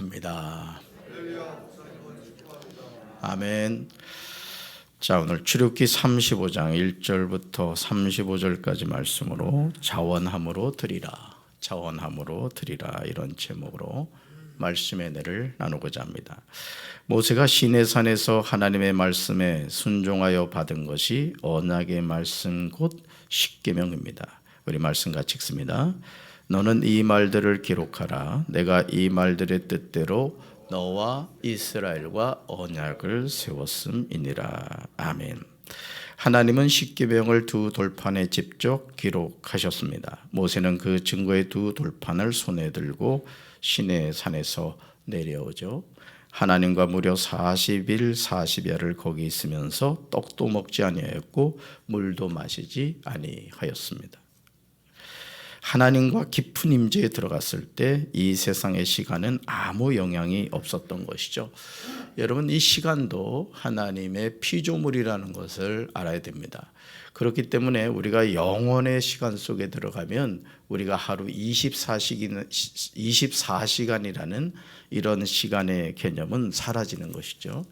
축복합니다. 아멘. 자, 오늘 출애굽기 35장 1절부터 35절까지 말씀으로 자원함으로 드리라, 자원함으로 드리라, 이런 제목으로 말씀의 은혜를 나누고자 합니다. 모세가 시내산에서 하나님의 말씀에 순종하여 받은 것이 언약의 말씀 곧 십계명입니다. 우리 말씀 같이 읽습니다. 너는 이 말들을 기록하라. 내가 이 말들의 뜻대로 너와 이스라엘과 언약을 세웠음이니라. 아멘. 하나님은 십계명을 두 돌판에 직접 기록하셨습니다. 모세는 그 증거의 두 돌판을 손에 들고 시내산에서 내려오죠. 하나님과 무려 40일 40야를 거기 있으면서 떡도 먹지 아니하였고 물도 마시지 아니하였습니다. 하나님과 깊은 임재에 들어갔을 때 이 세상의 시간은 아무 영향이 없었던 것이죠. 여러분, 이 시간도 하나님의 피조물이라는 것을 알아야 됩니다. 그렇기 때문에 우리가 영원의 시간 속에 들어가면 우리가 하루 24시간이라는 이런 시간의 개념은 사라지는 것이죠.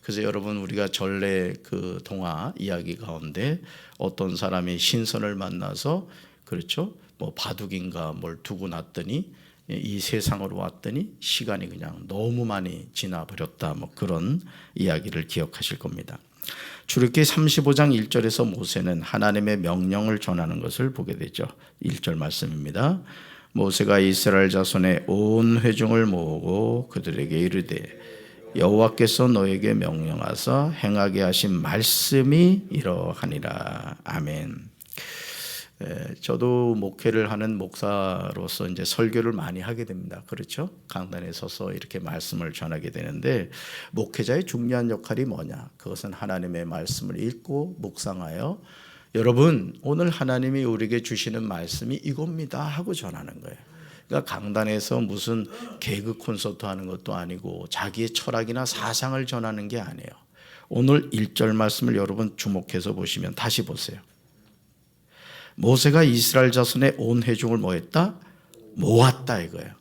그래서 여러분, 우리가 전래 그 동화 이야기 가운데 어떤 사람이 신선을 만나서, 그렇죠, 뭐 바둑인가 뭘 두고 났더니 이 세상으로 왔더니 시간이 그냥 너무 많이 지나버렸다, 뭐 그런 이야기를 기억하실 겁니다. 출애굽기 35장 1절에서 모세는 하나님의 명령을 전하는 것을 보게 되죠. 1절 말씀입니다. 모세가 이스라엘 자손의 온 회중을 모으고 그들에게 이르되 여호와께서 너에게 명령하사 행하게 하신 말씀이 이러하니라. 아멘. 저도 목회를 하는 목사로서 이제 설교를 많이 하게 됩니다. 그렇죠? 강단에 서서 이렇게 말씀을 전하게 되는데, 목회자의 중요한 역할이 뭐냐? 그것은 하나님의 말씀을 읽고 묵상하여 여러분, 오늘 하나님이 우리에게 주시는 말씀이 이겁니다 하고 전하는 거예요. 그러니까 강단에서 무슨 개그 콘서트 하는 것도 아니고 자기의 철학이나 사상을 전하는 게 아니에요. 오늘 1절 말씀을 여러분 주목해서 보시면, 다시 보세요. 모세가 이스라엘 자손의 온 회중을 뭐 했다? 모았다 이거예요.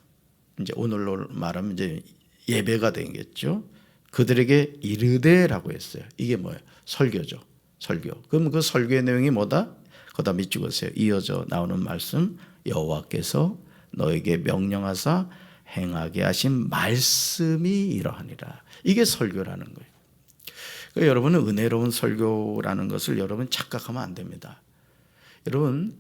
이제 오늘로 말하면 이제 예배가 되겠죠. 그들에게 이르되라고 했어요. 이게 뭐예요? 설교죠. 설교. 그럼 그 설교의 내용이 뭐다? 거기다 밑줄으세요. 이어져 나오는 말씀, 여호와께서 너에게 명령하사 행하게 하신 말씀이 이러하니라. 이게 설교라는 거예요. 그러니까 여러분은 은혜로운 설교라는 것을 여러분 착각하면 안 됩니다. 여러분,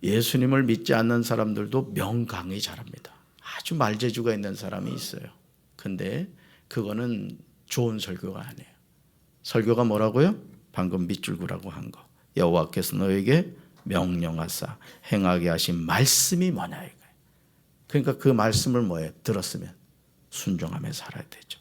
예수님을 믿지 않는 사람들도 명강의 잘합니다. 아주 말재주가 있는 사람이 있어요. 근데 그거는 좋은 설교가 아니에요. 설교가 뭐라고요? 방금 밑줄구라고 한 거. 여호와께서 너에게 명령하사 행하게 하신 말씀이 뭐냐 이거예요. 그러니까 그 말씀을 뭐예요? 들었으면 순종하며 살아야 되죠.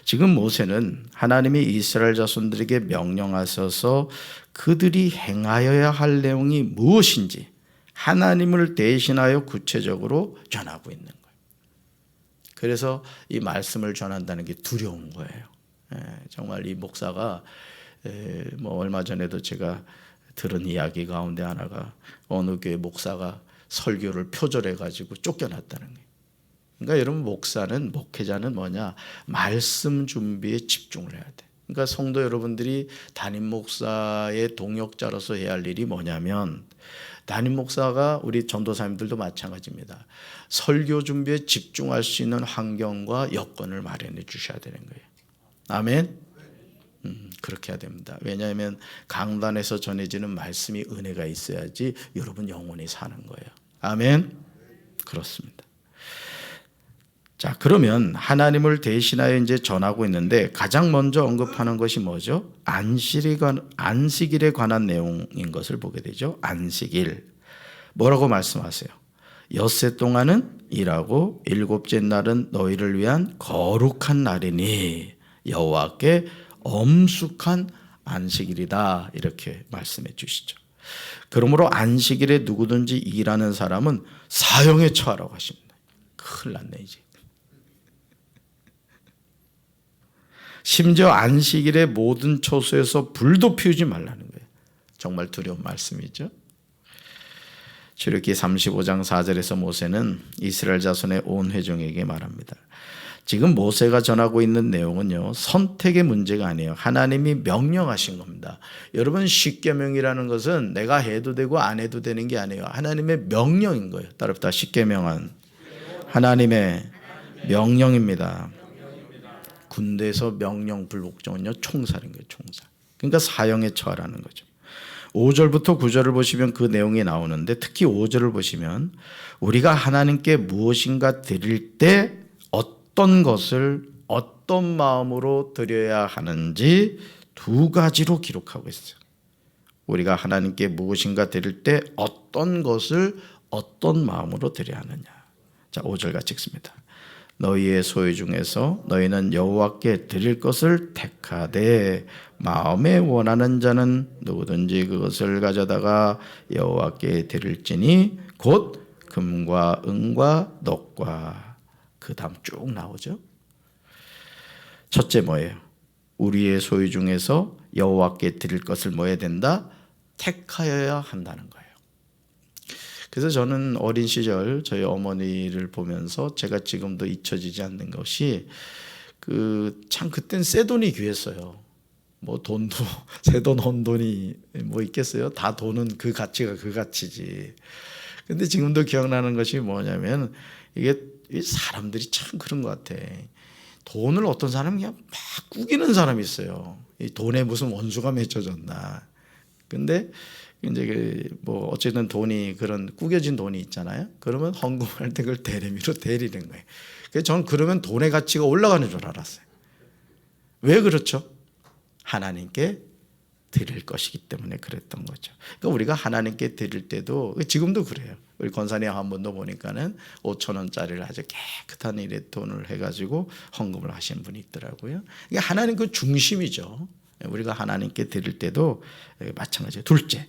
지금 모세는 하나님이 이스라엘 자손들에게 명령하셔서 그들이 행하여야 할 내용이 무엇인지 하나님을 대신하여 구체적으로 전하고 있는 거예요. 그래서 이 말씀을 전한다는 게 두려운 거예요. 정말 이 목사가 뭐 얼마 전에도 제가 들은 이야기 가운데 하나가, 어느 교회 목사가 설교를 표절해 가지고 쫓겨났다는 거예요. 그러니까 여러분, 목회자는 뭐냐? 말씀 준비에 집중을 해야 돼. 그러니까 성도 여러분들이 담임 목사의 동역자로서 해야 할 일이 뭐냐면, 담임 목사가 우리 전도사님들도 마찬가지입니다. 설교 준비에 집중할 수 있는 환경과 여건을 마련해 주셔야 되는 거예요. 아멘. 그렇게 해야 됩니다. 왜냐하면 강단에서 전해지는 말씀이 은혜가 있어야지 여러분 영혼이 사는 거예요. 아멘. 그렇습니다. 자, 그러면 하나님을 대신하여 이제 전하고 있는데 가장 먼저 언급하는 것이 뭐죠? 안식일에 관한 내용인 것을 보게 되죠. 안식일. 뭐라고 말씀하세요? 엿새 동안은 일하고 일곱째 날은 너희를 위한 거룩한 날이니 여호와께 엄숙한 안식일이다, 이렇게 말씀해 주시죠. 그러므로 안식일에 누구든지 일하는 사람은 사형에 처하라고 하십니다. 큰일 났네 이제. 심지어 안식일에 모든 처소에서 불도 피우지 말라는 거예요. 정말 두려운 말씀이죠. 출애굽기 35장 4절에서 모세는 이스라엘 자손의 온 회중에게 말합니다. 지금 모세가 전하고 있는 내용은요, 선택의 문제가 아니에요. 하나님이 명령하신 겁니다. 여러분, 십계명이라는 것은 내가 해도 되고 안 해도 되는 게 아니에요. 하나님의 명령인 거예요. 따라합시다. 십계명은 하나님의 명령입니다. 군대에서 명령 불복종은요, 총살인 거예요. 총살. 그러니까 사형에 처하라는 거죠. 5절부터 9절을 보시면 그 내용이 나오는데, 특히 5절을 보시면 우리가 하나님께 무엇인가 드릴 때 어떤 것을 어떤 마음으로 드려야 하는지 두 가지로 기록하고 있어요. 우리가 하나님께 무엇인가 드릴 때 어떤 것을 어떤 마음으로 드려야 하느냐. 자, 5절 같이 읽습니다. 너희의 소유 중에서 너희는 여호와께 드릴 것을 택하되 마음에 원하는 자는 누구든지 그것을 가져다가 여호와께 드릴지니 곧 금과 은과 녹과. 그 다음 쭉 나오죠. 첫째 뭐예요? 우리의 소유 중에서 여호와께 드릴 것을 뭐 해야 된다? 택하여야 한다는 거예요. 그래서 저는 어린 시절 저희 어머니를 보면서 제가 지금도 잊혀지지 않는 것이 참 그땐 새 돈이 귀했어요. 뭐 돈도 새 돈, 헌돈이 뭐 있겠어요? 다 돈은 그 가치가 그 가치지. 근데 지금도 기억나는 것이 뭐냐면 이게 사람들이 참 그런 것 같아. 돈을 어떤 사람이 그냥 막 꾸기는 사람이 있어요. 이 돈에 무슨 원수가 맺혀졌나. 근데 이제 뭐 어쨌든 돈이 그런 꾸겨진 돈이 있잖아요. 그러면 헌금할 때 그걸 대리미로 대리는 거예요. 그래서 저는 그러면 돈의 가치가 올라가는 줄 알았어요. 왜 그렇죠? 하나님께 드릴 것이기 때문에 그랬던 거죠. 그러니까 우리가 하나님께 드릴 때도 지금도 그래요. 우리 권사님 한 번도 보니까는 5,000원짜리를 아주 깨끗한 일에 돈을 해가지고 헌금을 하시는 분이 있더라고요. 그러니까 하나님 그 중심이죠. 우리가 하나님께 드릴 때도 마찬가지예요. 둘째,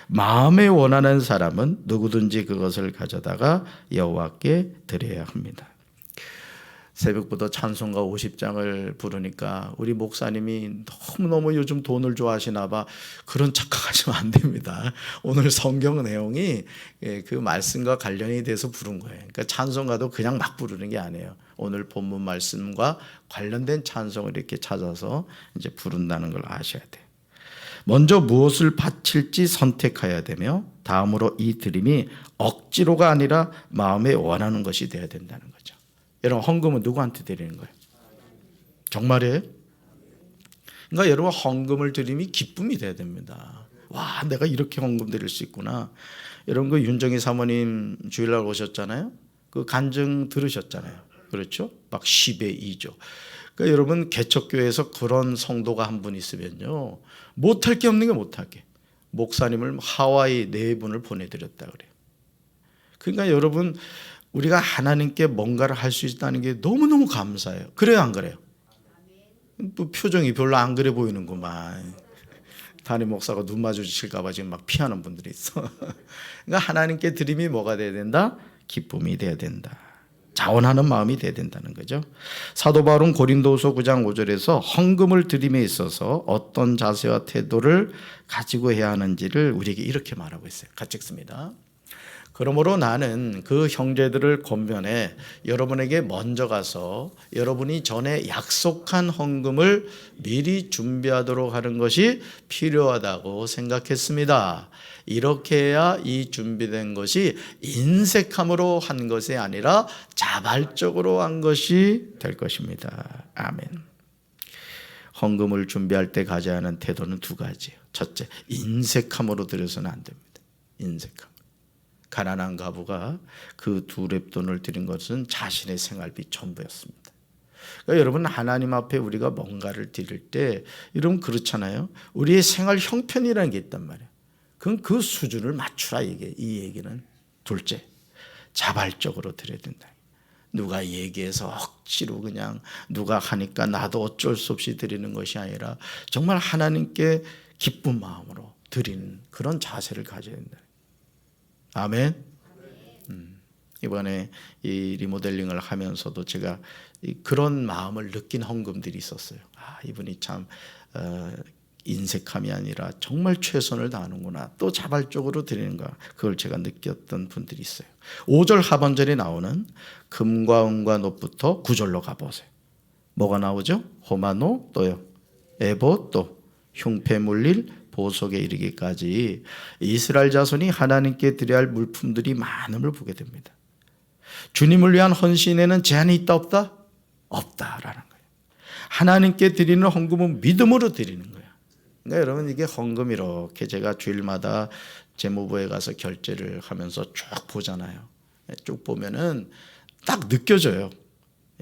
마음에 원하는 사람은 누구든지 그것을 가져다가 여호와께 드려야 합니다. 새벽부터 찬송가 50장을 부르니까 우리 목사님이 너무너무 요즘 돈을 좋아하시나 봐. 그런 착각하시면 안 됩니다. 오늘 성경 내용이 그 말씀과 관련이 돼서 부른 거예요. 그러니까 찬송가도 그냥 막 부르는 게 아니에요. 오늘 본문 말씀과 관련된 찬송을 이렇게 찾아서 이제 부른다는 걸 아셔야 돼요. 먼저 무엇을 바칠지 선택해야 되며 다음으로 이 드림이 억지로가 아니라 마음에 원하는 것이 되어야 된다는 거죠. 여러분, 헌금은 누구한테 드리는 거예요? 정말이에요? 그러니까 여러분, 헌금을 드림이 기쁨이 돼야 됩니다. 와, 내가 이렇게 헌금 드릴 수 있구나. 여러분, 그 윤정희 사모님 주일날 오셨잖아요. 그 간증 들으셨잖아요. 그렇죠? 막 10의 2조. 그러니까 여러분, 개척교회에서 그런 성도가 한 분 있으면요, 못할 게 없는 게 못할 게. 목사님을 하와이 4분을 보내드렸다 그래요. 그러니까 여러분, 우리가 하나님께 뭔가를 할 수 있다는 게 너무너무 감사해요. 그래요, 안 그래요? 뭐 표정이 별로 안 그래 보이는구만. 담임 목사가 눈 마주치실까 봐 지금 막 피하는 분들이 있어. 그러니까 하나님께 드림이 뭐가 돼야 된다? 기쁨이 돼야 된다. 자원하는 마음이 돼야 된다는 거죠. 사도 바울은 고린도후서 9장 5절에서 헌금을 드림에 있어서 어떤 자세와 태도를 가지고 해야 하는지를 우리에게 이렇게 말하고 있어요. 같이 읽습니다. 그러므로 나는 그 형제들을 권면해 여러분에게 먼저 가서 여러분이 전에 약속한 헌금을 미리 준비하도록 하는 것이 필요하다고 생각했습니다. 이렇게 해야 이 준비된 것이 인색함으로 한 것이 아니라 자발적으로 한 것이 될 것입니다. 아멘. 헌금을 준비할 때 가져야 하는 태도는 두 가지예요. 첫째, 인색함으로 드려서는 안 됩니다. 인색함. 가난한 가부가 그 2렙돈을 드린 것은 자신의 생활비 전부였습니다. 그러니까 여러분, 하나님 앞에 우리가 뭔가를 드릴 때 여러분 그렇잖아요. 우리의 생활 형편이라는 게 있단 말이에요. 그럼 그 수준을 맞추라, 이게. 이 얘기는. 둘째, 자발적으로 드려야 된다. 누가 얘기해서 억지로 그냥 누가 하니까 나도 어쩔 수 없이 드리는 것이 아니라 정말 하나님께 기쁜 마음으로 드리는 그런 자세를 가져야 된다. 아멘. 이번에 이 리모델링을 하면서도 제가 그런 마음을 느낀 헌금들이 있었어요. 아, 이분이 참 인색함이 아니라 정말 최선을 다하는구나, 또 자발적으로 드리는가, 그걸 제가 느꼈던 분들이 있어요. 5절 하반절에 나오는 금과 은과 놋부터 9절로 가보세요. 뭐가 나오죠? 호마노, 또요 에봇, 또 흉패물릴, 보석에 이르기까지 이스라엘 자손이 하나님께 드려야 할 물품들이 많음을 보게 됩니다. 주님을 위한 헌신에는 제한이 있다 없다? 없다라는 거예요. 하나님께 드리는 헌금은 믿음으로 드리는 거예요. 그러니까 여러분, 이게 헌금 이렇게 제가 주일마다 재무부에 가서 결제를 하면서 쭉 보잖아요. 쭉 보면은 딱 느껴져요.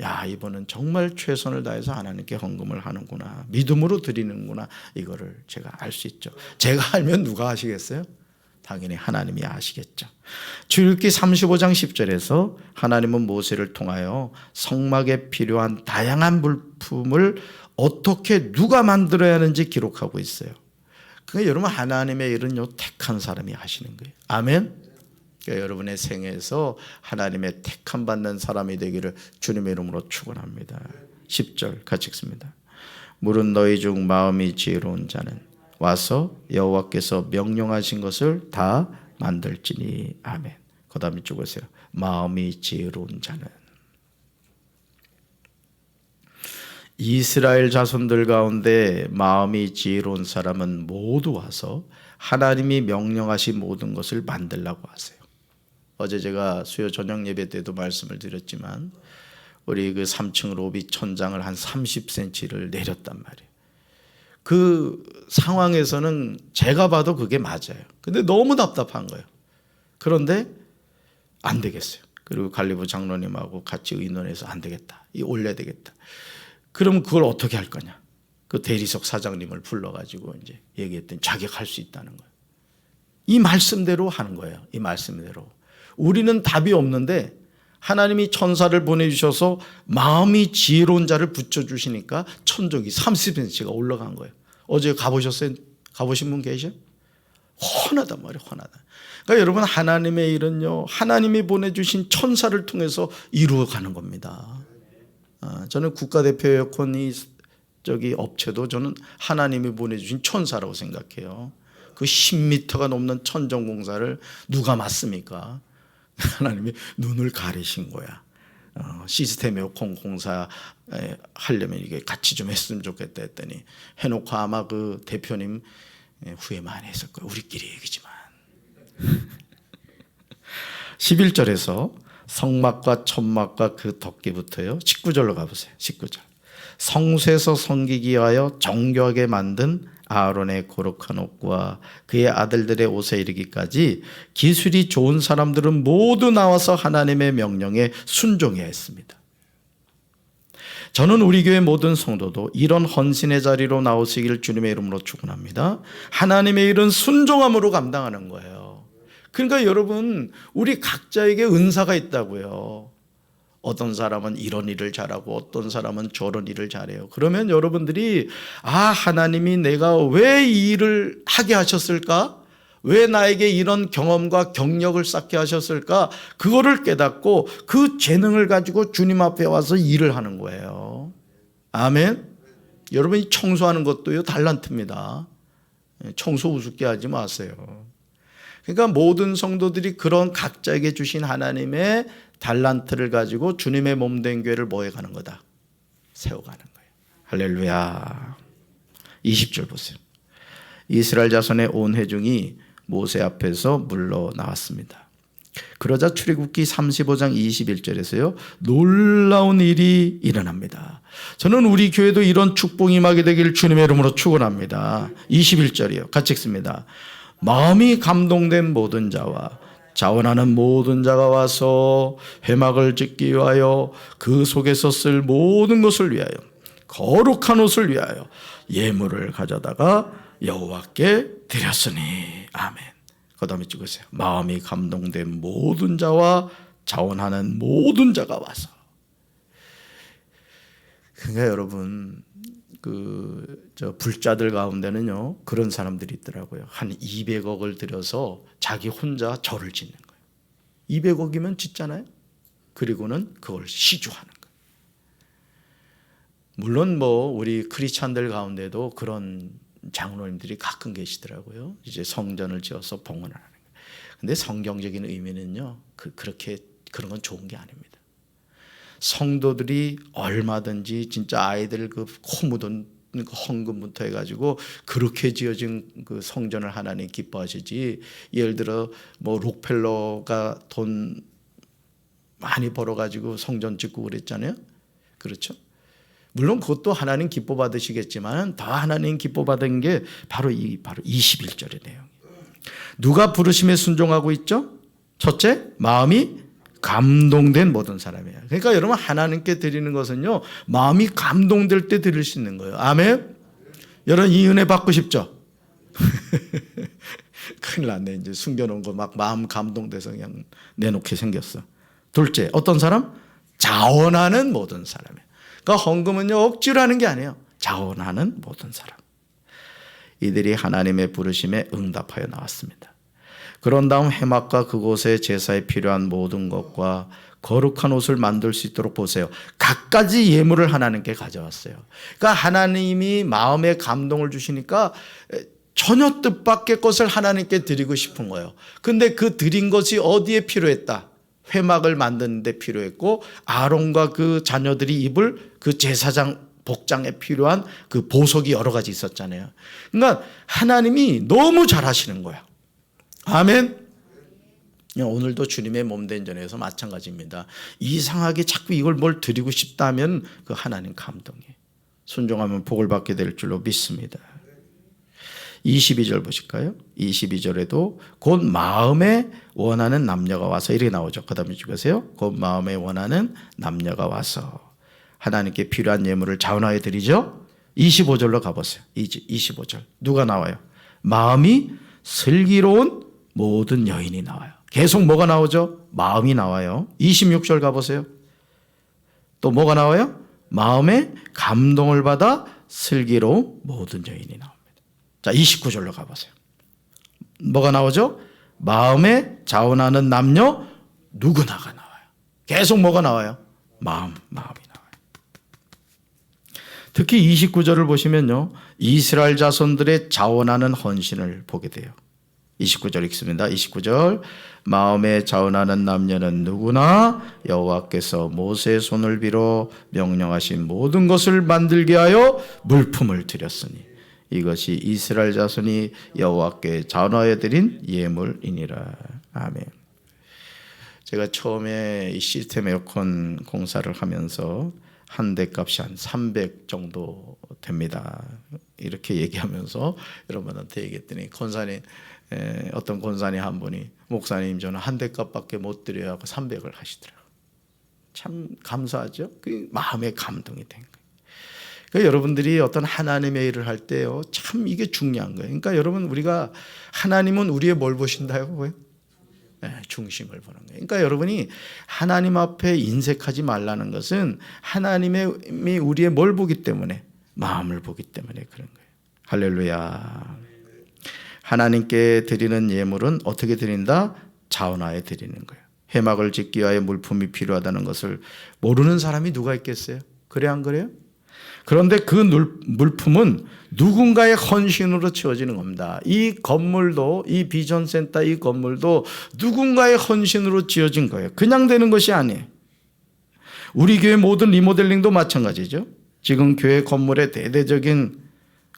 야, 이분은 정말 최선을 다해서 하나님께 헌금을 하는구나, 믿음으로 드리는구나, 이거를 제가 알 수 있죠. 제가 알면 누가 아시겠어요? 당연히 하나님이 아시겠죠. 출애굽기 35장 10절에서 하나님은 모세를 통하여 성막에 필요한 다양한 물품을 어떻게 누가 만들어야 하는지 기록하고 있어요. 그러니까 여러분, 하나님의 일은 택한 사람이 하시는 거예요. 아멘. 그러니까 여러분의 생에서 하나님의 택함 받는 사람이 되기를 주님의 이름으로 축원합니다. 10절 같이 읽습니다. 물은 너희 중 마음이 지혜로운 자는 와서 여호와께서 명령하신 것을 다 만들지니. 아멘. 그 다음에 쭉 보세요. 마음이 지혜로운 자는. 이스라엘 자손들 가운데 마음이 지혜로운 사람은 모두 와서 하나님이 명령하신 모든 것을 만들라고 하세요. 어제 제가 수요 저녁 예배 때도 말씀을 드렸지만 우리 그 3층 로비 천장을 한 30cm를 내렸단 말이에요. 그 상황에서는 제가 봐도 그게 맞아요. 근데 너무 답답한 거예요. 그런데 안 되겠어요. 그리고 관리부 장로님하고 같이 의논해서 안 되겠다, 이 올려야 되겠다. 그럼 그걸 어떻게 할 거냐? 그 대리석 사장님을 불러가지고 이제 얘기했더니 자기가 할 수 있다는 거예요. 이 말씀대로 하는 거예요. 이 말씀대로. 우리는 답이 없는데 하나님이 천사를 보내주셔서 마음이 지혜로운 자를 붙여주시니까 천정이 30cm가 올라간 거예요. 어제 가보셨어요? 가보신 분 계셔? 훤하단 말이에요. 훤하다. 그러니까 여러분, 하나님의 일은요, 하나님이 보내주신 천사를 통해서 이루어가는 겁니다. 저는 국가대표 에어컨 업체도 저는 하나님이 보내주신 천사라고 생각해요. 그 10m가 넘는 천정공사를 누가 맡습니까? 하나님이 눈을 가리신 거야. 시스템 에어컨 공사 하려면 이게 같이 좀 했으면 좋겠다 했더니 해놓고 아마 그 대표님 후회 많이 했을 거예요. 우리끼리 얘기지만. 11절에서 성막과 천막과 그 덮개부터요. 19절로 가보세요. 19절. 성소에서 섬기기 위하여 정교하게 만든 아론의 거룩한 옷과 그의 아들들의 옷에 이르기까지 기술이 좋은 사람들은 모두 나와서 하나님의 명령에 순종해야 했습니다. 저는 우리 교회 모든 성도도 이런 헌신의 자리로 나오시기를 주님의 이름으로 축원합니다. 하나님의 일은 순종함으로 감당하는 거예요. 그러니까 여러분, 우리 각자에게 은사가 있다고요. 어떤 사람은 이런 일을 잘하고 어떤 사람은 저런 일을 잘해요. 그러면 여러분들이 하나님이 내가 왜 이 일을 하게 하셨을까? 왜 나에게 이런 경험과 경력을 쌓게 하셨을까? 그거를 깨닫고 그 재능을 가지고 주님 앞에 와서 일을 하는 거예요. 아멘. 여러분이 청소하는 것도요, 달란트입니다. 청소 우습게 하지 마세요. 그러니까 모든 성도들이 그런 각자에게 주신 하나님의 달란트를 가지고 주님의 몸된 교회를 뭐 해가는 거다? 세워가는 거예요. 할렐루야. 20절 보세요. 이스라엘 자손의 온 회중이 모세 앞에서 물러나왔습니다. 그러자 출애굽기 35장 21절에서요, 놀라운 일이 일어납니다. 저는 우리 교회도 이런 축복이 임하게 되기를 주님의 이름으로 축원합니다. 21절이요. 같이 읽습니다. 마음이 감동된 모든 자와 자원하는 모든 자가 와서 회막을 짓기 위하여 그 속에서 쓸 모든 것을 위하여 거룩한 옷을 위하여 예물을 가져다가 여호와께 드렸으니. 아멘. 그 다음에 찍으세요. 마음이 감동된 모든 자와 자원하는 모든 자가 와서. 그러니까 여러분, 불자들 가운데는요, 그런 사람들이 있더라고요. 한 200억을 들여서 자기 혼자 절을 짓는 거예요. 200억이면 짓잖아요. 그리고는 그걸 시주하는 거예요. 물론 우리 크리스찬들 가운데도 그런 장로님들이 가끔 계시더라고요. 이제 성전을 지어서 봉헌을 하는 거예요. 근데 성경적인 의미는요, 그렇게 그런 건 좋은 게 아닙니다. 성도들이 얼마든지 진짜 아이들 그 코 묻은 그 헌금부터 해가지고 그렇게 지어진 그 성전을 하나님 기뻐하시지, 예를 들어 뭐 록펠러가 돈 많이 벌어가지고 성전 짓고 그랬잖아요. 그렇죠? 물론 그것도 하나님 기뻐 받으시겠지만 더 하나님 기뻐 받은 게 바로 21절의 내용이에요. 누가 부르심에 순종하고 있죠? 첫째, 마음이 감동된 모든 사람이에요. 그러니까 여러분, 하나님께 드리는 것은요, 마음이 감동될 때 드릴 수 있는 거예요. 아멘. 여러분, 이 은혜 받고 싶죠? 큰일 났네. 이제 숨겨놓은 거 막 마음 감동돼서 그냥 내놓게 생겼어. 둘째, 어떤 사람? 자원하는 모든 사람이에요. 그러니까 헌금은요, 억지로 하는 게 아니에요. 자원하는 모든 사람. 이들이 하나님의 부르심에 응답하여 나왔습니다. 그런 다음 회막과 그곳에 제사에 필요한 모든 것과 거룩한 옷을 만들 수 있도록 보세요. 갖가지 예물을 하나님께 가져왔어요. 그러니까 하나님이 마음에 감동을 주시니까 전혀 뜻밖의 것을 하나님께 드리고 싶은 거예요. 근데 그 드린 것이 어디에 필요했다? 회막을 만드는 데 필요했고, 아론과 그 자녀들이 입을 그 제사장 복장에 필요한 그 보석이 여러 가지 있었잖아요. 그러니까 하나님이 너무 잘하시는 거야. 아멘. 오늘도 주님의 몸된 전에서 마찬가지입니다. 이상하게 자꾸 이걸 뭘 드리고 싶다면 그 하나님 감동이에요. 순종하면 복을 받게 될 줄로 믿습니다. 22절 보실까요? 22절에도 곧 마음에 원하는 남녀가 와서, 이렇게 나오죠. 그 다음에 읽으세요. 곧 마음에 원하는 남녀가 와서 하나님께 필요한 예물을 자원하여 드리죠. 25절로 가보세요. 25절 누가 나와요? 마음이 슬기로운 모든 여인이 나와요. 계속 뭐가 나오죠? 마음이 나와요. 26절 가보세요. 또 뭐가 나와요? 마음에 감동을 받아 슬기로운 모든 여인이 나옵니다. 자, 29절로 가보세요. 뭐가 나오죠? 마음에 자원하는 남녀 누구나가 나와요. 계속 뭐가 나와요? 마음이 나와요. 특히 29절을 보시면요, 이스라엘 자손들의 자원하는 헌신을 보게 돼요. 29절 읽습니다. 29절 마음에 자원하는 남녀는 누구나 여호와께서 모세의 손을 빌어 명령하신 모든 것을 만들게 하여 물품을 드렸으니 이것이 이스라엘 자손이 여호와께 자원하여 드린 예물이니라. 아멘. 제가 처음에 이 시스템 에어컨 공사를 하면서 한 대 값이 한 300 정도 됩니다. 이렇게 얘기하면서 여러분한테 얘기했더니 어떤 권사님 한 분이, 목사님 저는 한 대 값밖에 못 드려야 하고 300을 하시더라고요. 참 감사하죠. 그 마음의 감동이 된 거예요. 그러니까 여러분들이 어떤 하나님의 일을 할 때요, 참 이게 중요한 거예요. 그러니까 여러분, 우리가 하나님은 우리의 뭘 보신다고요? 중심을 보는 거예요. 그러니까 여러분이 하나님 앞에 인색하지 말라는 것은 하나님이 우리의 뭘 보기 때문에, 마음을 보기 때문에 그런 거예요. 할렐루야. 하나님께 드리는 예물은 어떻게 드린다? 자원하여 드리는 거예요. 회막을 짓기 위하여 물품이 필요하다는 것을 모르는 사람이 누가 있겠어요? 그래 안 그래요? 그런데 그 물품은 누군가의 헌신으로 지어지는 겁니다. 이 건물도, 이 비전센터 이 건물도 누군가의 헌신으로 지어진 거예요. 그냥 되는 것이 아니에요. 우리 교회 모든 리모델링도 마찬가지죠. 지금 교회 건물에 대대적인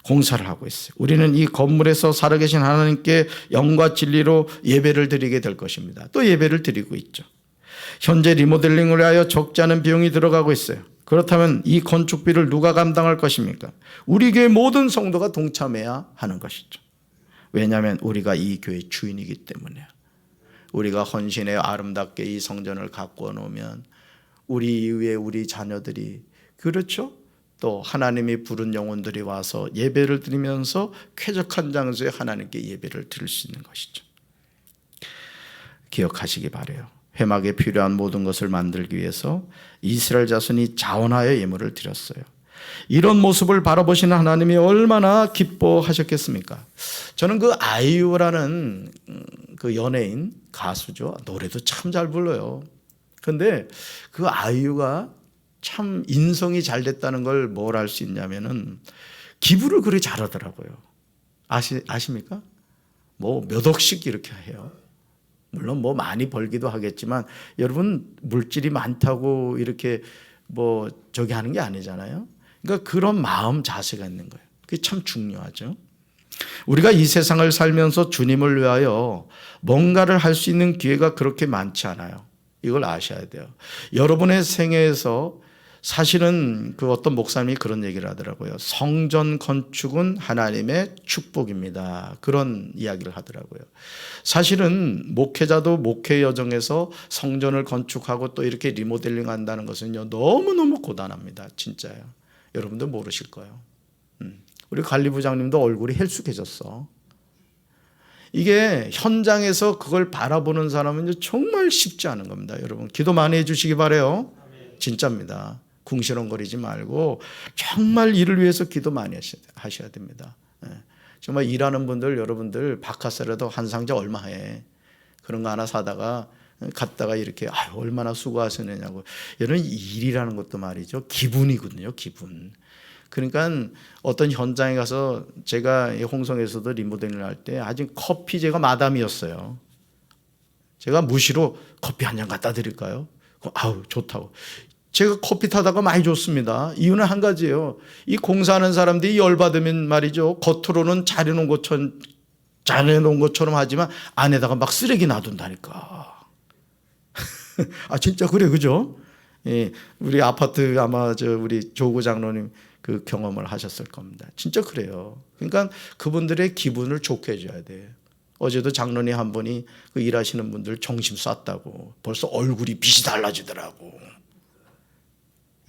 공사를 하고 있어요. 우리는 이 건물에서 살아계신 하나님께 영과 진리로 예배를 드리게 될 것입니다. 또 예배를 드리고 있죠. 현재 리모델링을 위하여 적지 않은 비용이 들어가고 있어요. 그렇다면 이 건축비를 누가 감당할 것입니까? 우리 교회 모든 성도가 동참해야 하는 것이죠. 왜냐하면 우리가 이 교회의 주인이기 때문에요. 우리가 헌신해 아름답게 이 성전을 가꾸어 놓으면 우리 이후에 우리 자녀들이, 그렇죠? 또 하나님이 부른 영혼들이 와서 예배를 드리면서 쾌적한 장소에 하나님께 예배를 드릴 수 있는 것이죠. 기억하시기 바라요. 회막에 필요한 모든 것을 만들기 위해서 이스라엘 자손이 자원하여 예물을 드렸어요. 이런 모습을 바라보시는 하나님이 얼마나 기뻐하셨겠습니까? 저는 그 아이유라는 그 연예인 가수죠. 노래도 참 잘 불러요. 근데 그 아이유가 참 인성이 잘 됐다는 걸 뭘 알 수 있냐면은 기부를 그리 잘하더라고요. 아십니까? 뭐 몇 억씩 이렇게 해요. 물론 뭐 많이 벌기도 하겠지만 여러분 물질이 많다고 이렇게 뭐 저기 하는 게 아니잖아요. 그러니까 그런 마음 자세가 있는 거예요. 그게 참 중요하죠. 우리가 이 세상을 살면서 주님을 위하여 뭔가를 할 수 있는 기회가 그렇게 많지 않아요. 이걸 아셔야 돼요. 여러분의 생애에서 사실은 그 어떤 목사님이 그런 얘기를 하더라고요. 성전 건축은 하나님의 축복입니다. 그런 이야기를 하더라고요. 사실은 목회자도 목회 여정에서 성전을 건축하고 또 이렇게 리모델링 한다는 것은요, 너무너무 고단합니다. 진짜요. 여러분들 모르실 거예요. 우리 관리부장님도 얼굴이 헬쑥해졌어. 이게 현장에서 그걸 바라보는 사람은 정말 쉽지 않은 겁니다. 여러분 기도 많이 해주시기 바라요. 진짜입니다. 궁시렁거리지 말고 정말 이를 위해서 기도 많이 하셔야 됩니다. 정말 일하는 분들, 여러분들 바카스라도 한 상자 얼마 해? 그런 거 하나 사다가 갔다가 이렇게 얼마나 수고하시느냐고. 여러분 일이라는 것도 말이죠, 기분이거든요. 기분. 그러니까 어떤 현장에 가서 제가 홍성에서도 리모델링을 할 때 아직 커피, 제가 마담이었어요. 제가 무시로 커피 한 잔 갖다 드릴까요? 아우 좋다고. 제가 커피 타다가 많이 줬습니다. 이유는 한 가지예요. 이 공사하는 사람들이 열받으면 말이죠, 겉으로는 잘해놓은 것처럼 하지만 안에다가 막 쓰레기 놔둔다니까. 아 진짜 그래, 그죠? 예, 우리 아파트 아마 우리 조구 장로님 그 경험을 하셨을 겁니다. 진짜 그래요. 그러니까 그분들의 기분을 좋게 해줘야 돼요. 어제도 장로님 한 분이 그 일하시는 분들 정신 쐈다고 벌써 얼굴이 빛이 달라지더라고.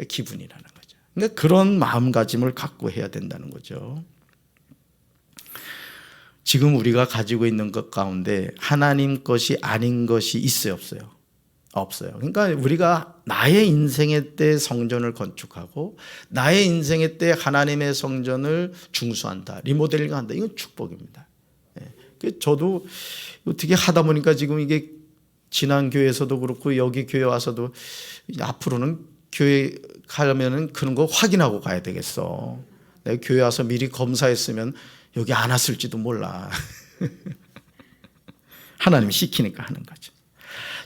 기분이라는 거죠. 그러니까 그런 마음가짐을 갖고 해야 된다는 거죠. 지금 우리가 가지고 있는 것 가운데 하나님 것이 아닌 것이 있어요, 없어요? 없어요. 그러니까 우리가 나의 인생의 때 성전을 건축하고 나의 인생의 때 하나님의 성전을 중수한다, 리모델링 한다. 이건 축복입니다. 저도 어떻게 하다 보니까 지금 이게 지난 교회에서도 그렇고 여기 교회 와서도 앞으로는 교회 가려면은 그런 거 확인하고 가야 되겠어. 내가 교회 와서 미리 검사했으면 여기 안 왔을지도 몰라. 하나님이 시키니까 하는 거죠.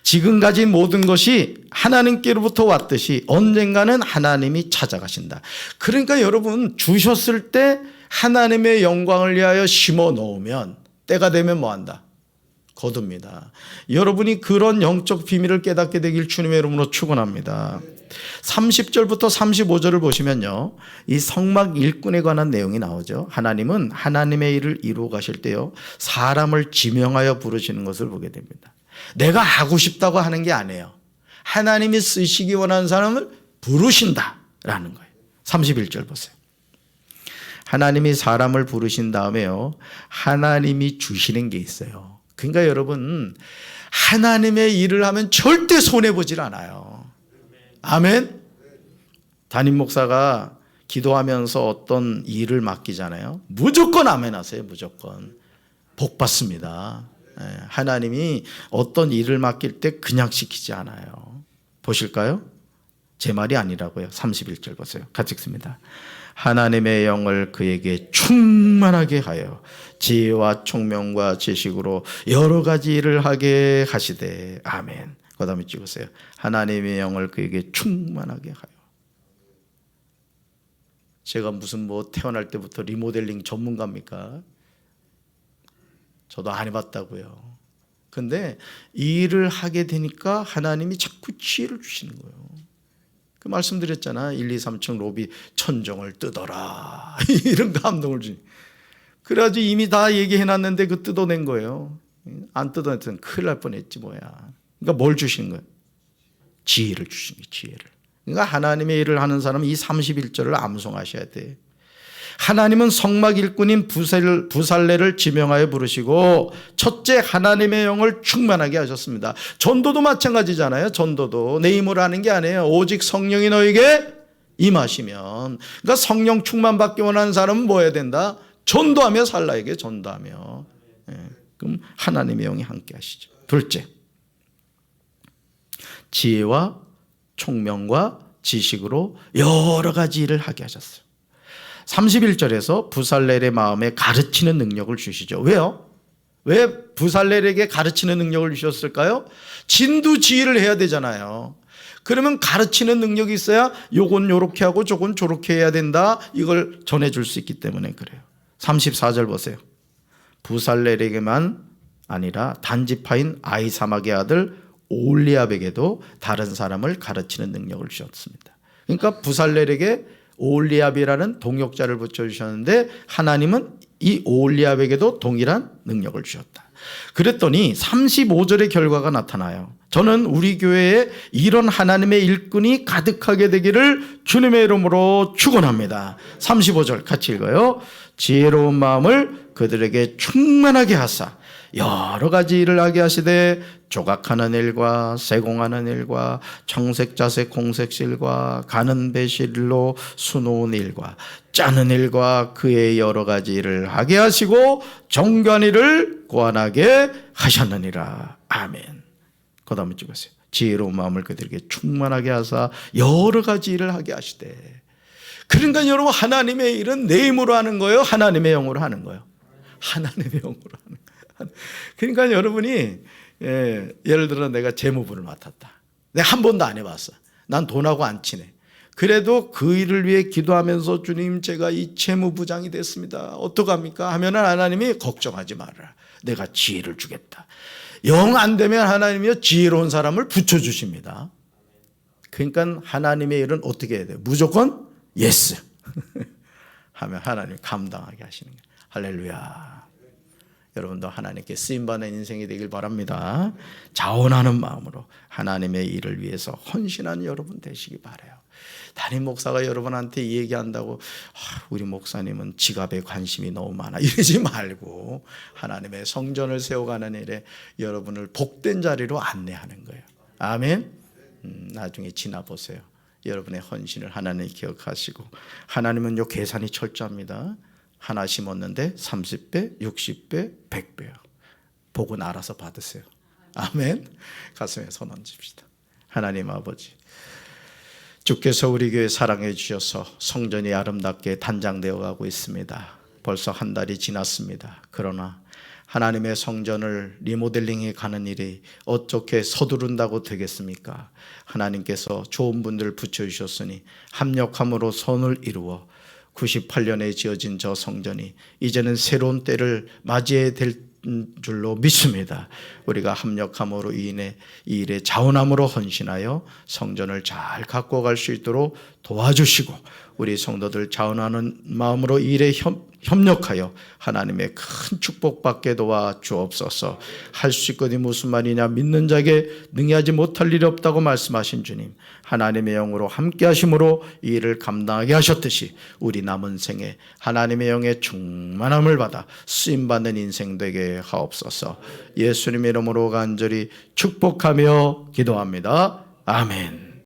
지금 가진 모든 것이 하나님께로부터 왔듯이 언젠가는 하나님이 찾아가신다. 그러니까 여러분 주셨을 때 하나님의 영광을 위하여 심어 놓으면 때가 되면 뭐한다? 거둡니다. 여러분이 그런 영적 비밀을 깨닫게 되길 주님의 이름으로 축원합니다. 30절부터 35절을 보시면요, 이 성막 일꾼에 관한 내용이 나오죠. 하나님은 하나님의 일을 이루어 가실 때요, 사람을 지명하여 부르시는 것을 보게 됩니다. 내가 하고 싶다고 하는 게 아니에요. 하나님이 쓰시기 원하는 사람을 부르신다라는 거예요. 31절 보세요. 하나님이 사람을 부르신 다음에요, 하나님이 주시는 게 있어요. 그러니까 여러분 하나님의 일을 하면 절대 손해보질 않아요. 아멘. 담임 목사가 기도하면서 어떤 일을 맡기잖아요. 무조건 아멘 하세요. 무조건 복 받습니다. 하나님이 어떤 일을 맡길 때 그냥 시키지 않아요. 보실까요? 제 말이 아니라고요. 31절 보세요. 같이 읽습니다. 하나님의 영을 그에게 충만하게 하여 지혜와 총명과 지식으로 여러 가지 일을 하게 하시되. 아멘. 그 다음에 찍으세요. 하나님의 영을 그에게 충만하게 하여. 제가 무슨 태어날 때부터 리모델링 전문가입니까? 저도 안 해봤다고요. 근데 일을 하게 되니까 하나님이 자꾸 지혜를 주시는 거예요. 그 말씀드렸잖아. 1, 2, 3층 로비 천정을 뜯어라. 이런 감동을 주니. 그래가지고 이미 다 얘기해놨는데 그 뜯어낸 거예요. 안 뜯어냈으면 큰일 날 뻔했지 뭐야. 그러니까 뭘 주신 거예요? 지혜를 주신 거예요. 지혜를. 그러니까 하나님의 일을 하는 사람은 이 31절을 암송하셔야 돼. 하나님은 성막 일꾼인 부살레를 지명하여 부르시고 첫째 하나님의 영을 충만하게 하셨습니다. 전도도 마찬가지잖아요. 전도도 내 힘으로 하는 게 아니에요. 오직 성령이 너에게 임하시면. 그러니까 성령 충만 받기 원하는 사람은 뭐 해야 된다? 전도하며 살라에게 전도하며. 그럼 하나님의 영이 함께 하시죠. 둘째, 지혜와 총명과 지식으로 여러 가지 일을 하게 하셨어요. 31절에서 부살렐의 마음에 가르치는 능력을 주시죠. 왜요? 왜 부살렐에게 가르치는 능력을 주셨을까요? 진두지휘를 해야 되잖아요. 그러면 가르치는 능력이 있어야 요건 요렇게 하고 저건 저렇게 해야 된다, 이걸 전해줄 수 있기 때문에 그래요. 34절 보세요. 부살렐에게만 아니라 단지파인 아히사막의 아들 오홀리압에게도 다른 사람을 가르치는 능력을 주셨습니다. 그러니까 부살렐에게 오홀리압이라는 동역자를 붙여주셨는데 하나님은 이 오홀리압에게도 동일한 능력을 주셨다. 그랬더니 35절의 결과가 나타나요. 저는 우리 교회에 이런 하나님의 일꾼이 가득하게 되기를 주님의 이름으로 축원합니다. 35절 같이 읽어요. 지혜로운 마음을 그들에게 충만하게 하사 여러 가지 일을 하게 하시되 조각하는 일과 세공하는 일과 청색자색 공색실과 가는 배실로 수놓은 일과 짜는 일과 그의 여러 가지 일을 하게 하시고 정교한 일을 고안하게 하셨느니라. 아멘. 그 다음에 찍으세요. 지혜로운 마음을 그들에게 충만하게 하사 여러 가지 일을 하게 하시되. 그러니까 여러분, 하나님의 일은 내 힘으로 하는 거예요? 하나님의 영으로 하는 거예요? 하나님의 영으로 하는 거예요. 그러니까 여러분이 예를 들어 내가 재무부를 맡았다. 내가 한 번도 안 해봤어. 난 돈하고 안 친해. 그래도 그 일을 위해 기도하면서 주님, 제가 이 재무부장이 됐습니다. 어떡합니까? 하면은 하나님이 걱정하지 말아라. 내가 지혜를 주겠다. 영 안 되면 하나님이 지혜로운 사람을 붙여주십니다. 그러니까 하나님의 일은 어떻게 해야 돼요? 무조건 예스 하면 하나님이 감당하게 하시는 거예요. 할렐루야. 여러분도 하나님께 쓰임받는 인생이 되길 바랍니다. 자원하는 마음으로 하나님의 일을 위해서 헌신하는 여러분 되시기 바라요. 담임 목사가 여러분한테 얘기한다고 우리 목사님은 지갑에 관심이 너무 많아 이러지 말고 하나님의 성전을 세워가는 일에 여러분을 복된 자리로 안내하는 거예요. 아멘. 나중에 지나보세요. 여러분의 헌신을 하나님 기억하시고, 하나님은 요 계산이 철저합니다. 하나 심었는데 30배, 60배, 100배요. 복은 알아서 받으세요. 아멘. 가슴에 손 얹읍시다. 하나님 아버지, 주께서 우리 교회 사랑해 주셔서 성전이 아름답게 단장되어 가고 있습니다. 벌써 한 달이 지났습니다. 그러나 하나님의 성전을 리모델링해 가는 일이 어떻게 서두른다고 되겠습니까? 하나님께서 좋은 분들을 붙여주셨으니 합력함으로 선을 이루어 98년에 지어진 저 성전이 이제는 새로운 때를 맞이해야 될 줄로 믿습니다. 우리가 합력함으로 인해 이 일에 자원함으로 헌신하여 성전을 잘 갖고 갈 수 있도록 도와주시고, 우리 성도들 자원하는 마음으로 이 일에 협력하여 하나님의 큰 축복받게 도와 주옵소서. 할 수 있거니 무슨 말이냐, 믿는 자에게 능히하지 못할 일이 없다고 말씀하신 주님, 하나님의 영으로 함께 하심으로 이 일을 감당하게 하셨듯이 우리 남은 생에 하나님의 영의 충만함을 받아 쓰임받는 인생 되게 하옵소서. 예수님의 이름으로 간절히 축복하며 기도합니다. 아멘.